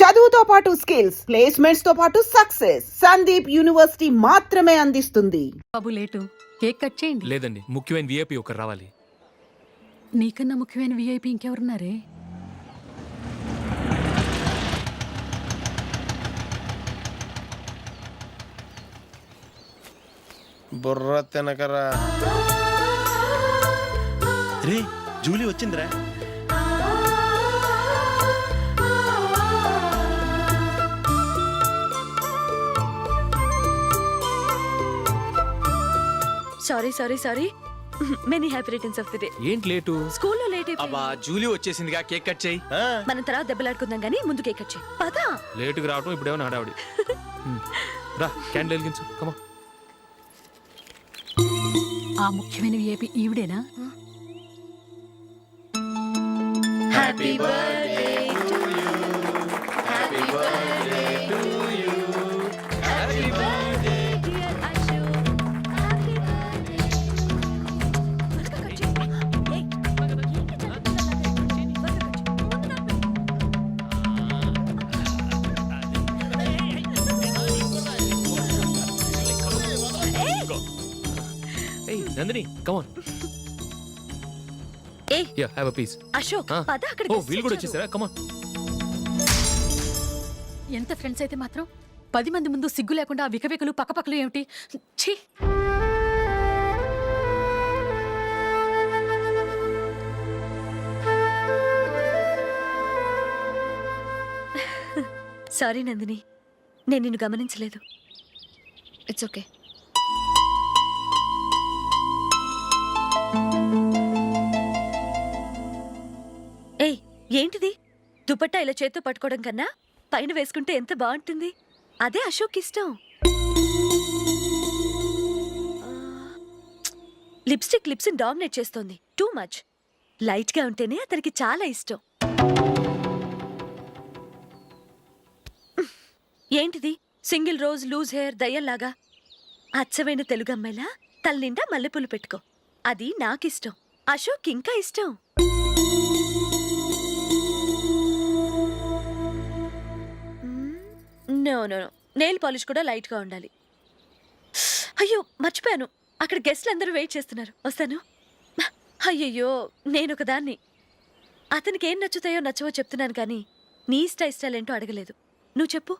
చదువుతో పాటు skills, placements తో పాటు సక్సెస్ సందీప్ యూనివర్సిటీ మాత్రమే అందిస్తుంది. బాబు లేటు, కేక్ కట్ చేయండి. లేదండి, ముఖ్యమైన విఐపి ఒకరు రావాలి. నీకన్నా ముఖ్యమైన విఐపి ఇంకెవరున్నారే? బుర్ర తినకరా. రే జూలీ వచ్చిందిరా. Sorry sorry sorry many happy returns of the day. ఏంటి లేటు? స్కూల్లో లేట్ అయిపోయింది. అబ్బా జూలీ వచ్చేసిందిగా, కేక్ కట్ చేయి. మనం తర్వాత దెబ్బలాడుకుందాం గానీ ముందు కేక్ కట్ చేయి. పదా లేటుగా రావటం ఇప్పుడేమన్నా హడావిడి. రా క్యాండిల్ వెలిగించు, కమా. ఆ ముఖ్యమైన విఐపి ఈవిడేనా? Happy birthday to you, happy birthday to you, happy birthday dear Ashu, happy birthday. త్వరగా కట్ చేయి. ఏయ్, ఏంటి జరుగుతుంది? త్వరగా కట్ చేయి. ముందు నాకు ఏయ్ నందిని, కమాన్. ఏయ్ yeah, have a piece. Ashok పద అక్కడ. ఓ వీళ్ళు కూడా వచ్చేసారా? కమాన్. ఎంత ఫ్రెండ్స్ అయితే మాత్రం 10 మంది ముందు సిగ్గు లేకుండా ఆ వికవికలు పక్కపక్కలు ఏమిటి? ఛీ! సారీ నందిని, నేను నిన్ను గమనించలేదు. It's okay. ఏయ్ ఏంటిది? దుపట్టా ఇలా చేత్తో పట్టుకోవడం కన్నా పైన వేసుకుంటే ఎంత బాగుంటుంది. అదే అశోక్ ఇష్టం. లిప్స్టిక్ లిప్స్ డామినేట్ చేస్తోంది. Too much. లైట్ గా ఉంటేనే అతనికి చాలా ఇష్టం. ఏంటిది? సింగిల్ రోజ్ లూజ్ హెయిర్ దయ్యంలాగా. అచ్చమైన తెలుగు అమ్మాయిలా తల్లిండా మల్లెపూలు పెట్టుకో. అది నాకిష్టం. అశోక్ ఇంకా ఇష్టం. No no no, nail polish కూడా లైట్ గా ఉండాలి. అయ్యో మర్చిపోయాను, అక్కడ గెస్ట్లు అందరూ వెయిట్ చేస్తున్నారు. వస్తాను. అయ్యయ్యో నేనొకదాన్ని. అతనికి ఏం నచ్చుతాయో నచ్చవో చెప్తున్నాను కానీ నీ ఇష్టాలేంటో అడగలేదు. నువ్వు చెప్పు.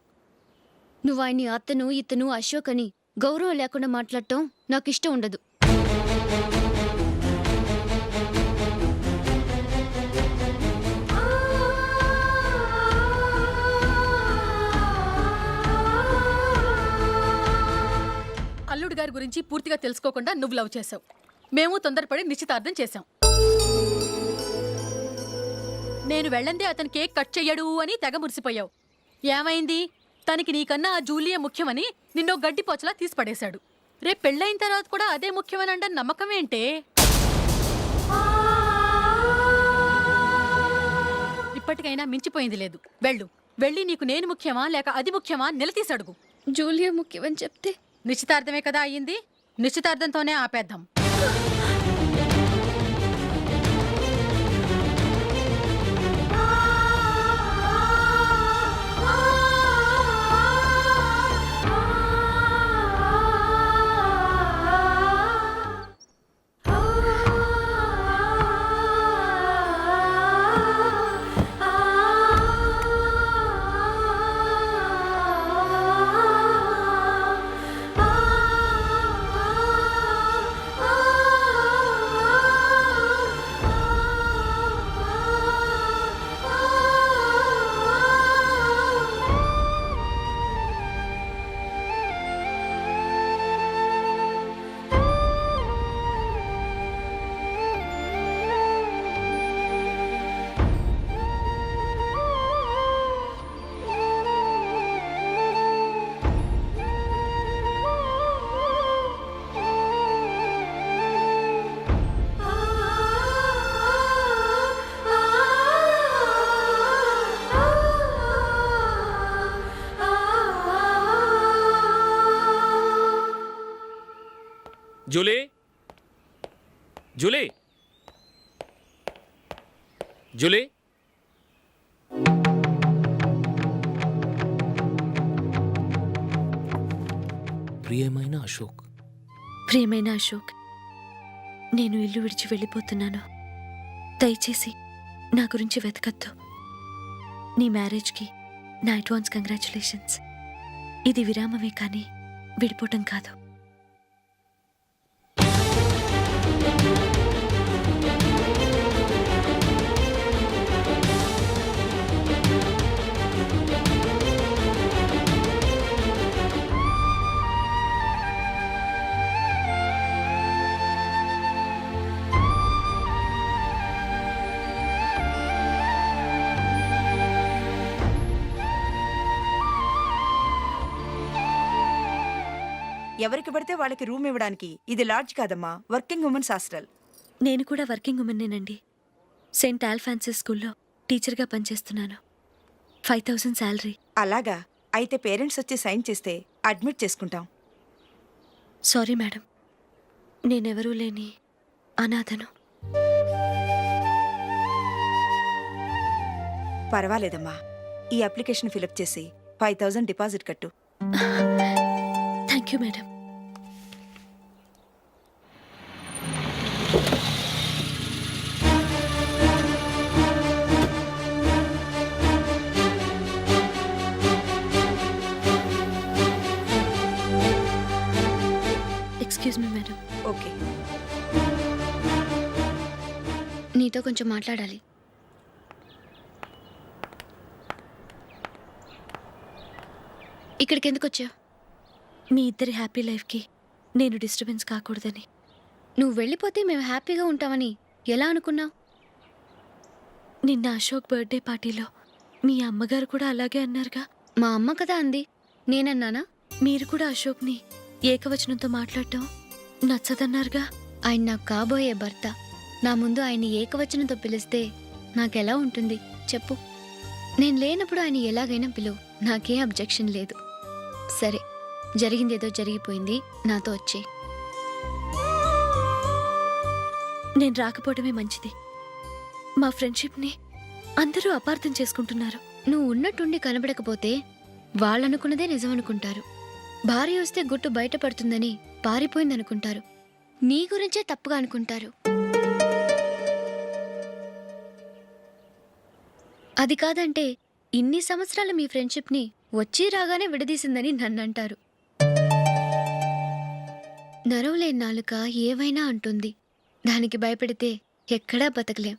నువ్వు ఆయన్ని అతను ఇతను అశోక్ అని గౌరవం లేకుండా మాట్లాడటం నాకు ఇష్టం ఉండదు. అల్లుడు గారి గురించి పూర్తిగా తెలుసుకోకుండా నువ్వు లవ్ చేసావు. మేము తొందరపడి నిశ్చితార్థం చేశాం. నేను వెళ్ళందే అతను కేక్ కట్ చెయ్యడు అని తెగ మురిసిపోయావు. ఏమైంది? తనకి నీకన్నా ఆ జూలియే ముఖ్యమని నిన్నో గడ్డి పోచలా తీసి పడేశాడు. రేపు పెళ్ళైన తర్వాత కూడా అదే ముఖ్యమని అంటే నమ్మకం ఏంటే? ఇప్పటికైనా మించిపోయింది లేదు. వెళ్ళి నీకు నేను ముఖ్యమా లేక అది ముఖ్యమా నిలదీసి అడుగు. జూలియా ముఖ్యమని చెప్తే నిశ్చితార్థమే కదా అయ్యింది. నిశ్చితార్థంతోనే ఆపేద్దాం. Julie, Julie, Julie. ప్రియమైన అశోక్. ప్రియమైన అశోక్, నేను ఇల్లు విడిచి వెళ్ళిపోతున్నాను. దయచేసి నా గురించి వెతకద్దు. నీ మ్యారేజ్కి నా అడ్వాన్స్ కంగ్రాచులేషన్స్. ఇది విరామమే కానీ విడిపోవటం కాదు. ఎవరికి పడితే వాళ్ళకి రూమ్ ఇవ్వడానికి ఇది లాడ్జ్ కాదమ్మా, వర్కింగ్ ఉమెన్స్ హాస్టల్. నేను కూడా వర్కింగ్ ఉమెన్నేనండి. సెయింట్ ఆల్ఫాన్సిస్ స్కూల్లో టీచర్గా పనిచేస్తున్నాను. 5000 శాలరీ. అలాగా? అయితే పేరెంట్స్ వచ్చి సైన్ చేస్తే అడ్మిట్ చేసుకుంటాం. సారీ మేడం, నేనెవరూ లేని అనాథను. పర్వాలేదమ్మా, ఈ అప్లికేషన్ ఫిలప్ చేసి 5000 డిపాజిట్ కట్టు. Thank you madam. Excuse me madam. Okay. నీతో కొంచెం మాట్లాడాలి. ఇక్కడికి ఎందుకు వచ్చావు? మీ ఇద్దరి హ్యాపీ లైఫ్కి నేను డిస్టర్బెన్స్ కాకూడదని. నువ్వు వెళ్ళిపోతే మేము హ్యాపీగా ఉంటామని ఎలా అనుకున్నావు? నిన్న అశోక్ బర్త్డే పార్టీలో మీ అమ్మగారు కూడా అలాగే అన్నారుగా. మా అమ్మ కదా అంది, నేనన్నానా? మీరు కూడా అశోక్ని ఏకవచనంతో మాట్లాడటం నచ్చదన్నారుగా. ఆయన నాకు కాబోయే భర్త. నా ముందు ఆయన్ని ఏకవచనంతో పిలిస్తే నాకెలా ఉంటుంది చెప్పు? నేను లేనప్పుడు ఆయన ఎలాగైనా పిలువు, నాకేం అబ్జెక్షన్ లేదు. సరే, జరిగిందేదో జరిగిపోయింది, నాతో వచ్చే. నేను రాకపోవడమే మంచిది. మా ఫ్రెండ్షిప్ని అందరూ అపార్థం చేసుకుంటున్నారు. నువ్వు ఉన్నట్టుండి కనబడకపోతే వాళ్ళనుకున్నదే నిజం అనుకుంటారు. భార్య వస్తే గుట్టు బయటపడుతుందని పారిపోయిందనుకుంటారు. నీ గురించే తప్పుగా అనుకుంటారు. అది కాదంటే ఇన్ని సంవత్సరాల మీ ఫ్రెండ్షిప్ని వచ్చి రాగానే విడదీసిందని నన్నంటారు. నరవలేని నాలుక ఏవైనా అంటుంది. దానికి భయపడితే ఎక్కడా బతకలేం.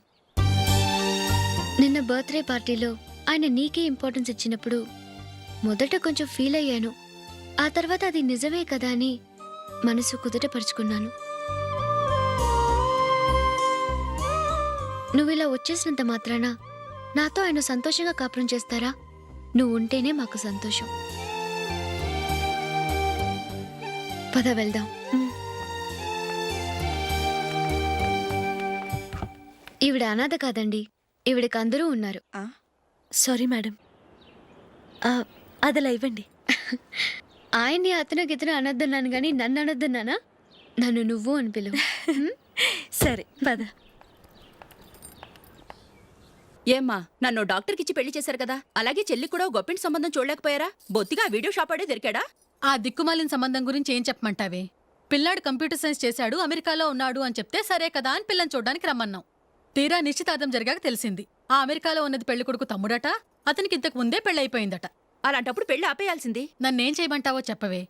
నిన్న బర్త్డే పార్టీలో ఆయన నీకే ఇంపార్టెన్స్ ఇచ్చినప్పుడు మొదట కొంచెం ఫీల్ అయ్యాను. ఆ తర్వాత అది నిజమే కదా అని మనసు కుదుటపరుచుకున్నాను. నువ్విలా వచ్చేసినంత మాత్రాన నాతో ఆయన సంతోషంగా కాపురం చేస్తారా? నువ్వు ఉంటేనే మాకు సంతోషం. పద వెళ్దాం. ఈవిడ అనాథ కాదండి, ఈవిడకి అందరూ ఉన్నారు. సారీ మేడం, అదలా ఇవ్వండి. ఆయన్ని అతను గితను అనొద్దన్నాను గాని నన్ను అనొద్దన్నానా? నన్ను నువ్వు అని పిలువు. సరే పద. ఏమ్మా, నన్ను డాక్టర్కిచ్చి పెళ్లి చేశారు కదా, అలాగే చెల్లి కూడా గొప్పింటి సంబంధం చూడలేకపోయారా? బొత్తిగా ఆ వీడియో షాప్ ఆడే దొరికాడా? ఆ దిక్కుమాలిన సంబంధం గురించి ఏం చెప్పమంటావే? పిల్లాడు కంప్యూటర్ సైన్స్ చేశాడు, అమెరికాలో ఉన్నాడు అని చెప్తే సరే కదా అని పిల్లని చూడడానికి రమ్మన్నాం. తీరా నిశ్చితార్థం జరిగాక తెలిసింది ఆ అమెరికాలో ఉన్నది పెళ్లి కొడుకు తమ్ముడట, అతనికి ఇంతకు ముందే పెళ్ళైపోయిందట. అలాంటప్పుడు పెళ్లి ఆపేయాల్సింది. నన్నేం చేయమంటావో చెప్పవే.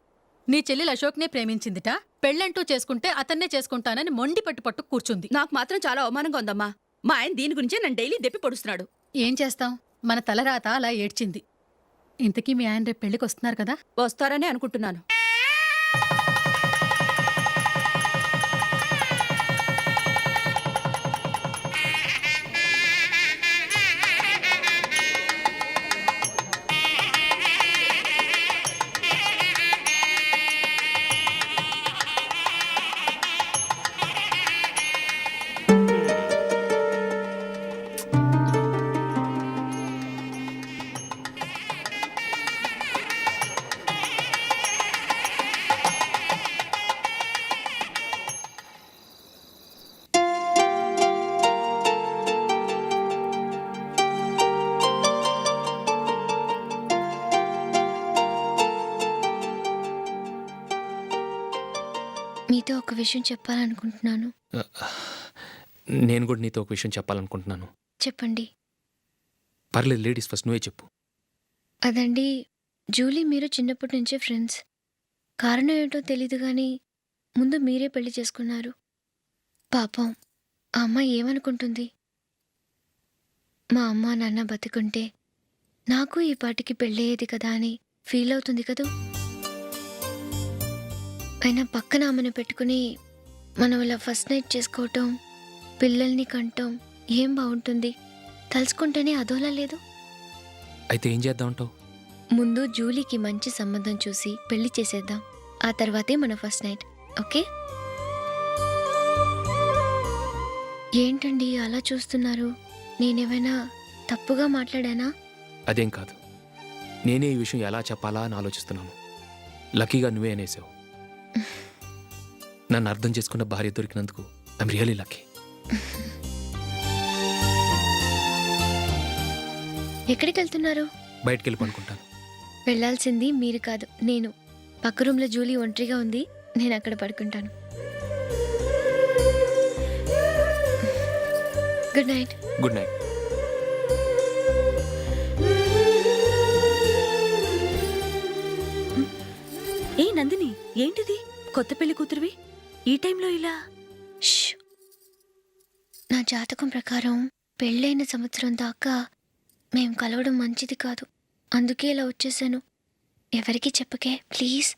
నీ చెల్లెలు అశోక్నే ప్రేమించిందిట, పెళ్ళంటూ చేసుకుంటే అతన్నే చేసుకుంటానని మొండి పట్టు కూర్చుంది. నాకు మాత్రం చాలా అవమానంగా ఉందమ్మా. మా ఆయన దీని గురించే నన్ను డైలీ దెప్పి పొడుస్తున్నాడు. ఏం చేస్తాం, మన తలరాత అలా ఏడ్చింది. ఇంతకీ మీ ఆయన రేపు పెళ్లికి వస్తున్నారు కదా? వస్తారనే అనుకుంటున్నాను. మీతో ఒక విషయం చెప్పాలనుకుంటున్నాను. నేను కూడా నీతో ఒక విషయం చెప్పాలనుకుంటున్నాను. చెప్పండి. పర్లేదు, లేడీస్ ఫస్ట్, నువ్వే చెప్పు. అదండి, జూలీ మీరు చిన్నప్పటి నుంచే ఫ్రెండ్స్. కారణం ఏంటో తెలీదు కానీ ముందు మీరే పెళ్లి చేసుకున్నారు. పాపం ఆ అమ్మాయి ఏమనుకుంటుంది? మా అమ్మ నాన్న బతికుంటే నాకు ఈ పాటికి పెళ్ళయ్యేది కదా అని ఫీల్ అవుతుంది కదూ. అయినా పక్కన ఆమెను పెట్టుకుని మనం ఇలా ఫస్ట్ నైట్ చేసుకోవటం, పిల్లల్ని కంటం ఏం బాగుంటుంది? తలుచుకుంటేనే అదోలా లేదు. అయితే ఏం చేద్దాం అంటావు? ముందు జూలీకి మంచి సంబంధం చూసి పెళ్లి చేసేద్దాం. ఆ తర్వాతే మన ఫస్ట్ నైట్. ఓకే? ఏంటండి అలా చూస్తున్నారు? నేనేమైనా తప్పుగా మాట్లాడానా? అదేం కాదు, నేనే ఈ విషయం ఎలా చెప్పాలా అని ఆలోచిస్తున్నాను. లక్కీగా నువ్వే అనేసావు. నన్ను అర్థం చేసుకున్న భార్య దొరికినందుకు ఐఎమ్ రియలీ లక్కీ. ఎక్కడికి వెళ్తున్నారు? బయటికి వెళ్ళి పనుకుంటాను. వెళ్ళాల్సింది మీరు కాదు, నేను. పక్క రూమ్లో జూలీ ఒంటరిగా ఉంది, నేను అక్కడ పడుకుంటాను. Good night. Good night. ఏ నందిని, ఏంటిది? కొత్త పెళ్లి కూతురువి ఈ టైంలో ఇలా? ష్! నా జాతకం ప్రకారం పెళ్ళైన సంవత్సరం దాకా మేం కలవడం మంచిది కాదు. అందుకే ఇలా వచ్చేసాను. ఎవరికి చెప్పకే please.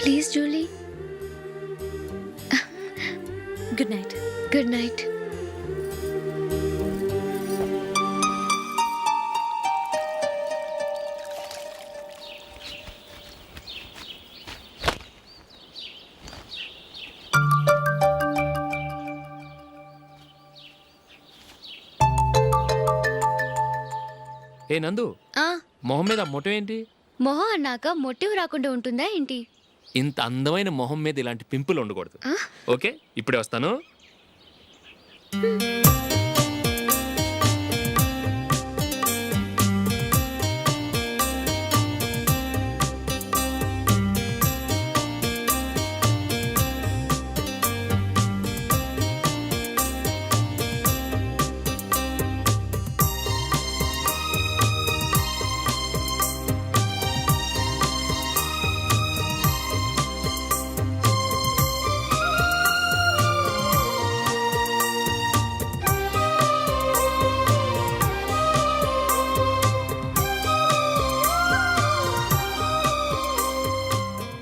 Please Julie. Good night. Good night. ఏ నందు, మొహం మీద మొటం ఏంటి? మొహం అన్నాక మొటివ్ రాకుండా ఉంటుందా ఏంటి? ఇంత అందమైన మొహం మీద ఇలాంటి పింపుల్ ఉండకూడదు. ఓకే, ఇప్పుడే వస్తాను.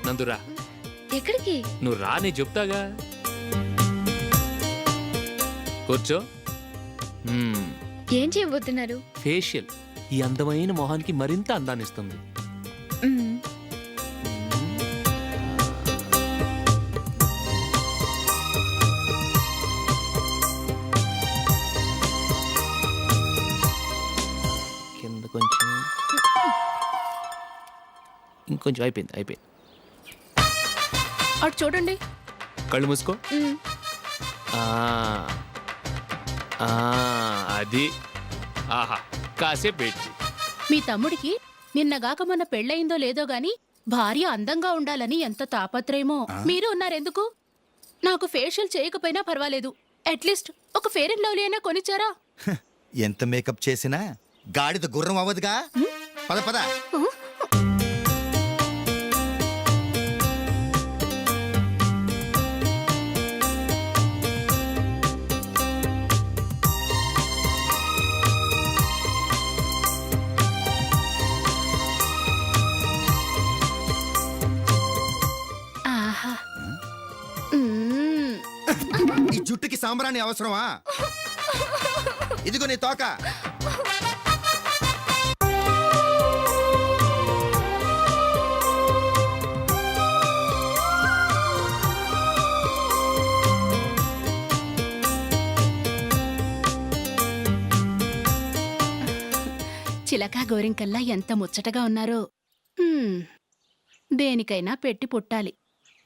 నందురా, ఎక్కడికి? నువ్వు రా, నేను చెప్తాగా. కూర్చో. ఏం చేయబోతున్నారు? ఫేషియల్ ఈ అందమైన మొహానికి మరింత అందాన్ని ఇస్తుంది. మ్మ్. కింద కొంచెం, ఇంకొంచెం. అయిపోయింది. అటు చూడండి. కళ్ళు మూసుకో. మ్మ్. ఆ, అది. ఆహా, కాసేపు వెయిట్ చెయ్. మీ తమ్ముడికి నిన్నగాక మొన్న పెళ్ళయిందో లేదో గాని భార్య అందంగా ఉండాలని ఎంత తాపత్రయమో. మీరు ఉన్నారెందుకు? నాకు ఫేషియల్ చేయకపోయినా పర్వాలేదు, అట్లీస్ట్ ఒక ఫేర్ అండ్ లవ్లీ అయినా కొనిచ్చారా? ఎంత మేకప్ చేసినా గాడిద గుర్రం అవ్వదుగా. పద పద. ఆహా. ఈ జుట్టుకి సాంబ్రాణి అవసరమా? ఇదిగో నీ తోక. చిలకా గోరింకల్లా ఎంత ముచ్చటగా ఉన్నారో. దేనికైనా పెట్టి పుట్టాలి.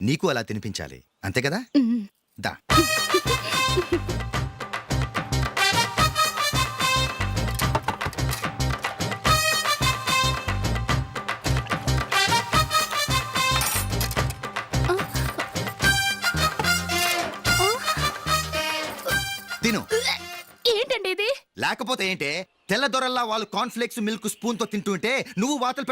నీకు అలా తినిపించాలి, అంతే కదా? దా. తిను. ఏంటండి ఇది? లేకపోతే ఏంటే, తెల్లదొరల్లా వాళ్ళు కాన్ఫ్లెక్స్ మిల్క్ స్పూన్ తో తింటుంటే నువ్వు వాతలు